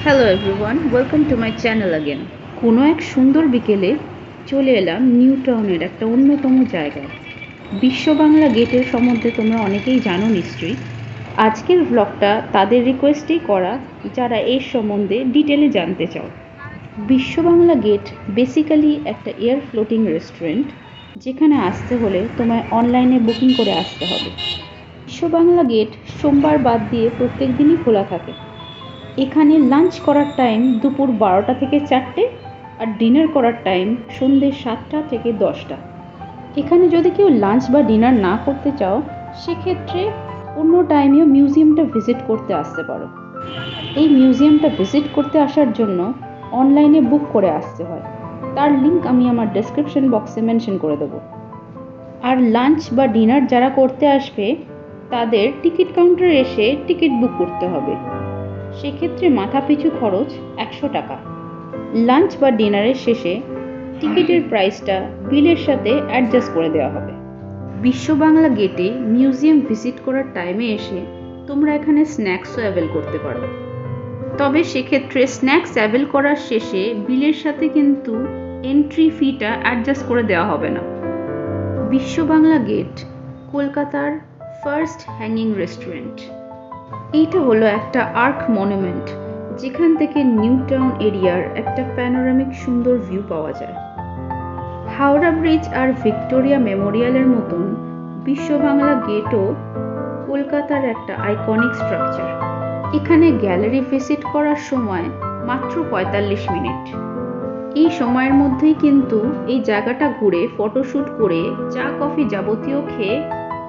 Hello everyone, welcome to my channel again. কোনো এক সুন্দর বিকেলে চলে এলাম নিউ টাউনের একটা অন্যতম জায়গায়। বিশ্ব বাংলা গেটের সম্বন্ধে তোমরা অনেকেই জানো নিশ্চয়ই। আজকের ব্লগটা তাদের রিকোয়েস্টেই করা যারা এর সম্বন্ধে ডিটেলে জানতে চাও। বিশ্ব বাংলা গেট বেসিক্যালি একটা এয়ার ফ্লোটিং রেস্টুরেন্ট, যেখানে আসতে হলে তোমায় অনলাইনে বুকিং করে আসতে হবে। বিশ্ব বাংলা গেট সোমবার বাদ দিয়ে প্রত্যেক দিনই খোলা থাকে। এখানে লাঞ্চ করার টাইম দুপুর 12টা থেকে 4টে, আর ডিনার করার টাইম সন্ধ্যে 7টা থেকে 10টা। এখানে যদি কেউ লাঞ্চ বা ডিনার না করতে চাও, সেক্ষেত্রে অন্য টাইমেও মিউজিয়ামটা ভিজিট করতে আসতে পারো। এই মিউজিয়ামটা ভিজিট করতে আসার জন্য অনলাইনে বুক করে আসতে হয়। তার লিঙ্ক আমি আমার ডেসক্রিপশন বক্সে মেনশন করে দেবো। আর লাঞ্চ বা ডিনার যারা করতে আসবে, তাদের টিকিট কাউন্টারে এসে টিকিট বুক করতে হবে। সেক্ষেত্রে মাথাপিছু খরচ 100 টাকা। লাঞ্চ বা ডিনারের শেষে টিকিটের প্রাইসটা বিলের সাথে অ্যাডজাস্ট করে দেওয়া হবে। বিশ্ব বাংলা গেটে মিউজিয়াম ভিজিট করার টাইমে এসে তোমরা এখানে স্ন্যাক্সও অ্যাভেল করতে পারো। তবে সেক্ষেত্রে স্ন্যাক্স অ্যাভেল করার শেষে বিলের সাথে কিন্তু এন্ট্রি ফিটা অ্যাডজাস্ট করে দেওয়া হবে না। বিশ্ব বাংলা গেট কলকাতার ফার্স্ট হ্যাঙ্গিং রেস্টুরেন্ট। এইটা হলো একটা আর্ক মনুমেন্ট, যেখান থেকে নিউ টাউন এরিয়ার একটা প্যানোরামিক সুন্দর ভিউ পাওয়া যায়। হাওড়া ব্রিজ আর ভিক্টোরিয়া মেমোরিয়ালের মতন বিশ্ব বাংলা গেটও কলকাতার একটা আইকনিক স্ট্রাকচার। এখানে গ্যালারি ভিজিট করার সময় মাত্র 45 মিনিট। এই সময়ের মধ্যেই কিন্তু এই জায়গাটা ঘুরে ফটোশ্যুট করে চা কফি যাবতীয় খেয়ে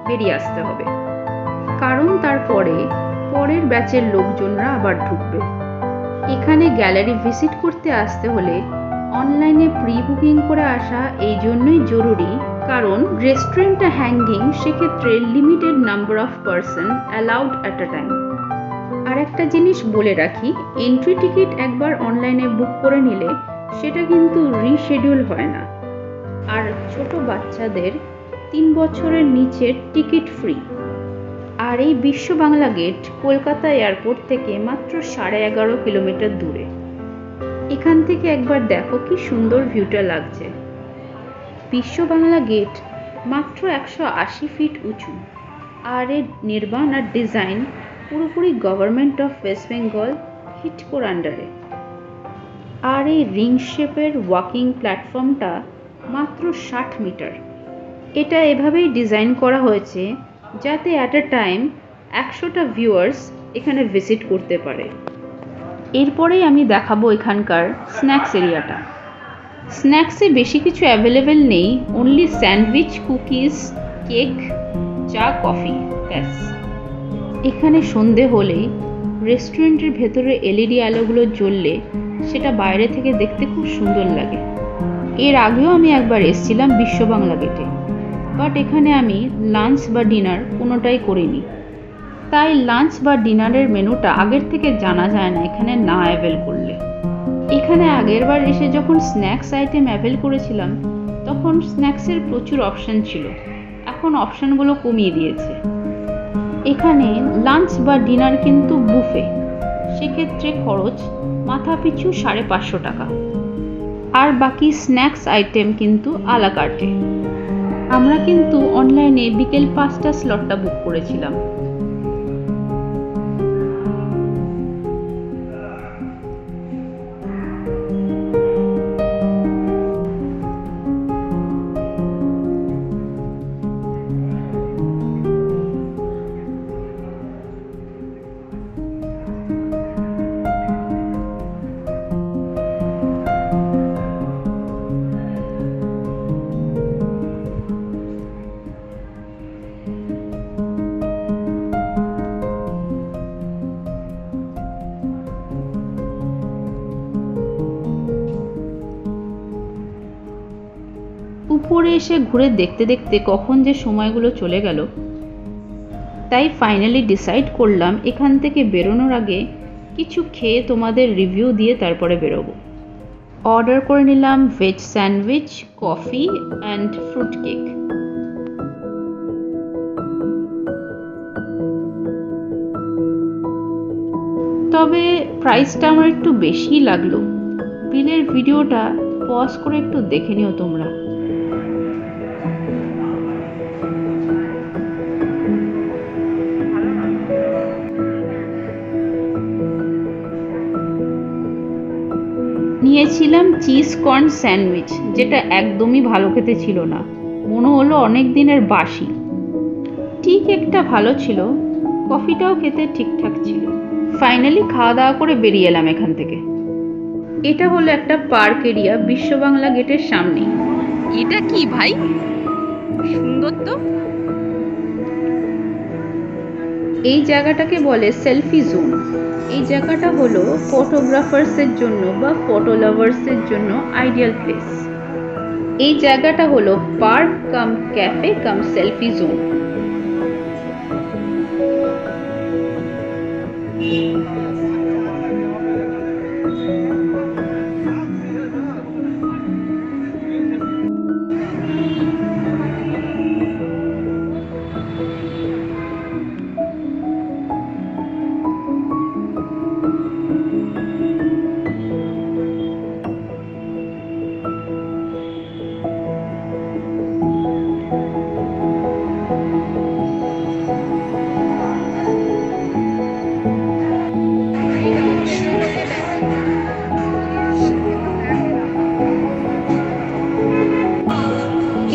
বেরিয়ে আসতে হবে, কারণ তারপরে পরের ব্যাচের লোকজনরা আবার ঢুকবে। এখানে গ্যালারি ভিজিট করতে আসতে হলে অনলাইনে প্রি বুকিং করে আসা এই জন্যই জরুরি, কারণ রেস্টুরেন্টটা হ্যাঙ্গিং, সেক্ষেত্রে limited number of person allowed at a time. আর একটা জিনিস বলে রাখি, এন্ট্রি টিকিট একবার অনলাইনে বুক করে নিলে সেটা কিন্তু রিশিডিউল হয় না। আর ছোট বাচ্চাদের 3 বছরের নিচের টিকিট ফ্রি। আর এই বিশ্ব বাংলা গেট কলকাতা এয়ারপোর্ট থেকে মাত্র 11.5 কিলোমিটার দূরে। এখান থেকে একবার দেখো কি সুন্দর ভিউটা লাগছে। বিশ্ব বাংলা গেট মাত্র 180 ফিট উঁচু, আর এর নির্মাণ আর ডিজাইন পুরোপুরি গভর্নমেন্ট অফ ওয়েস্ট বেঙ্গল হিডকোর আন্ডারে। আর এই রিং শেপের ওয়াকিং প্ল্যাটফর্মটা মাত্র 60 মিটার। এটা এভাবেই ডিজাইন করা হয়েছে যাতে অ্যাট আ টাইম 100টা ভিউয়ার্স এখানে ভিজিট করতে পারে। এরপরেই আমি দেখাবো এখানকার স্ন্যাক্স এরিয়াটা। স্ন্যাক্সে বেশি কিছু অ্যাভেলেবেল নেই, অনলি স্যান্ডউইচ, কুকিজ, কেক, চা, কফি, ব্যাস। এখানে সন্ধে হলেই রেস্টুরেন্টের ভেতরে এলইডি আলোগুলো জ্বললে সেটা বাইরে থেকে দেখতে খুব সুন্দর লাগে। এর আগেও আমি একবার এসেছিলাম বিশ্ব বাংলা গেটে, বাট এখানে আমি লাঞ্চ বা ডিনার কোনোটাই করিনি। তাই লাঞ্চ বা ডিনারের মেনুটা আগের থেকে জানা যায় না এখানে না অ্যাভেল করলে। এখানে আগের বার এসে যখন স্ন্যাক্স আইটেম অ্যাভেল করেছিলাম, তখন স্ন্যাক্সের প্রচুর অপশান ছিল, এখন অপশানগুলো কমিয়ে দিয়েছে। এখানে লাঞ্চ বা ডিনার কিন্তু বুফে, সেক্ষেত্রে খরচ মাথাপিছু 550 টাকা। আর বাকি স্ন্যাক্স আইটেম কিন্তু আলা কার্টে। আমরা কিন্তু অনলাইনে বিকেল 5টা স্লটটা বুক করেছিলাম। উপরে এসে ঘুরে দেখতে দেখতে কখন যে সময়গুলো চলে গেল, তাই ফাইনালি ডিসাইড করলাম এখান থেকে বেরোনোর আগে কিছু খেয়ে তোমাদের রিভিউ দিয়ে তারপরে বেরোবো। অর্ডার করে নিলাম veg sandwich, coffee and fruit cake. তবে প্রাইসটা আমার একটু বেশিই লাগলো। বিলের ভিডিওটা পজ করে একটু দেখে নিও তোমরা। নিয়েছিলাম চিজ কর্ন স্যান্ডউইচ, যেটা একদমই ভালো খেতে ছিল না, মনে হলো অনেক দিনের বাসি। ঠিক একটা ভালো ছিল, কফিটাও খেতে ঠিকঠাক ছিল। ফাইনালি খাওয়া দাওয়া করে বেরিয়ে এলাম এখান থেকে। এটা হলো একটা পার্ক এরিয়া বিশ্ব বাংলা গেটের সামনেই। এটা কি ভাই, সুন্দর তো। এই জায়গাটাকে বলে সেলফি জোন। এই জায়গাটা হলো ফটোগ্রাফার্সের জন্য বা ফটো লাভার্সের জন্য আইডিয়াল প্লেস। এই জায়গাটা হলো পার্ক কাম ক্যাফে কাম সেলফি জোন।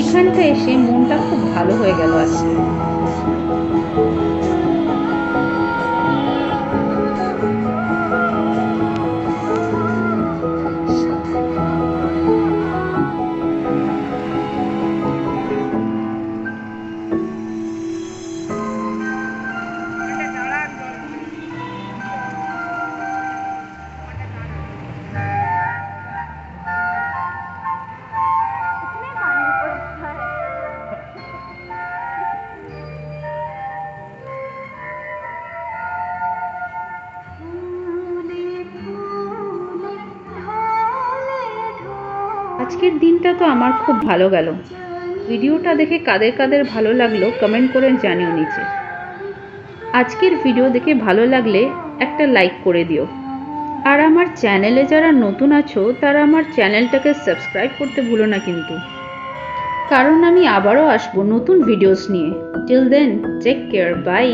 এখানটা এসে মনটা খুব ভালো হয়ে গেল আজকে। আজকের দিনটা তো আমার খুব ভালো গেল। ভিডিওটা দেখে কাদের কাদের ভালো লাগলো কমেন্ট করে জানিও নিচে। আজকের ভিডিও দেখে ভালো লাগলে একটা লাইক করে দিও। আর আমার চ্যানেলে যারা নতুন আছো তারা আমার চ্যানেলটাকে সাবস্ক্রাইব করতে ভুলো না কিন্তু, কারণ আমি আবারও আসবো নতুন ভিডিওস নিয়ে। Till then take care, by.